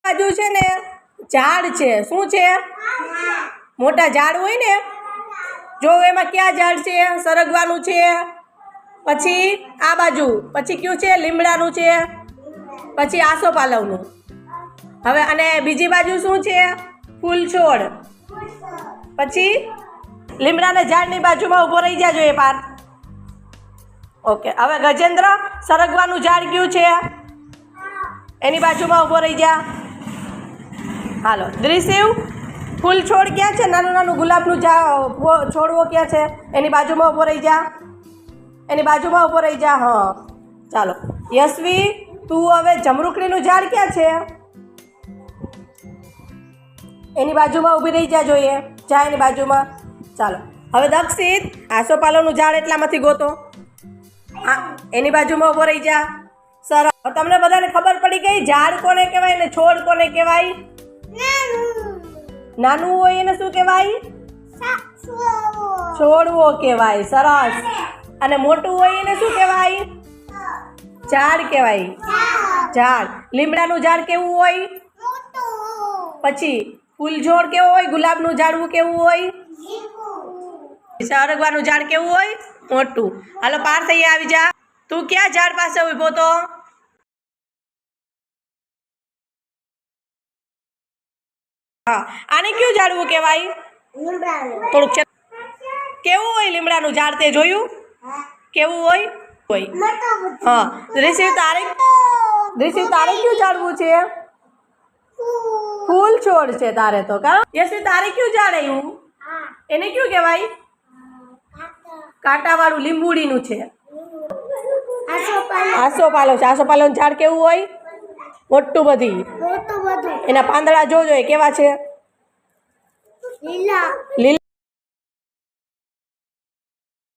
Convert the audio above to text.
બાજુ છે ને ઝાડ છે, શું છે? મોટા ઝાડ હોય ને, જો એમાં ક્યાં ઝાડ છે? સરગવાનું છે, પછી આ બાજુ પછી કયું છે? લીમડાનું છે, પછી આસોપાલવનું. હવે અને બીજી બાજુ શું છે? ફૂલ છોડ. પછી લીમડાના ઝાડની બાજુમાં ઊભો રહી જાજો એ પાર. ઓકે, હવે ગજેન્દ્ર સરગવાનું ઝાડ કયું છે? એની બાજુમાં ઊભો રહી જા. હાલો દ્રિશિવ, ફૂલ છોડ ક્યાં છે? નાનું નાનું ગુલાબનું છોડવો ક્યાં છે? એની બાજુમાં ઊભો રહી જા. એની બાજુમાં ઊભો રહી જા. હા ચાલો યશવી, તું હવે જમરૂખડીનું ઝાડ ક્યાં છે? એની બાજુમાં ઊભી રહી જા જોઈએ. જા એની બાજુમાં. ચાલો હવે દક્ષિત, આસોપાલવનું ઝાડ એટલામાંથી ગોતો. એની બાજુમાં ઊભો રહી જા. સરસ. તમને બધાને ખબર પડી ગઈ ઝાડ કોને કહેવાય ને છોડ કોને કહેવાય? નાનું હોય એને શું કહેવાય? છોડવો કહેવાય. સરસ. અને મોટું હોય એને શું કહેવાય? ઝાડ કહેવાય. ઝાડ. લીમડાનું ઝાડ કેવું હોય? પછી ફૂલ છોડ કેવો હોય? ગુલાબનું ઝાડવું કેવું હોય? સરગવાનું ઝાડ કેવું હોય? મોટું. હાલો પાર્થ અહીંયા આવી જા. તું ક્યાં ઝાડ પાસે ઊભો તો? હા, આને કયું ઝાડવું કહેવાય? થોડુંક કેવું હોય લીમડાનું ઝાડ? તે જોયું કેવું હોય? હા. ઋષિ તારે કયું ઝાડવું છે? ફૂલ છોડ છે તારે તો. કા યશવી તારે કયું ઝાડ આવ્યું? એને કયું કહેવાય? કાંટાવાળું લીંબુડીનું છે. આસોપાલવ છે. આસોપાલવનું ઝાડ કેવું હોય? મોટું બધી. એના પાંદડા જોજો કેવા છે? લીલા.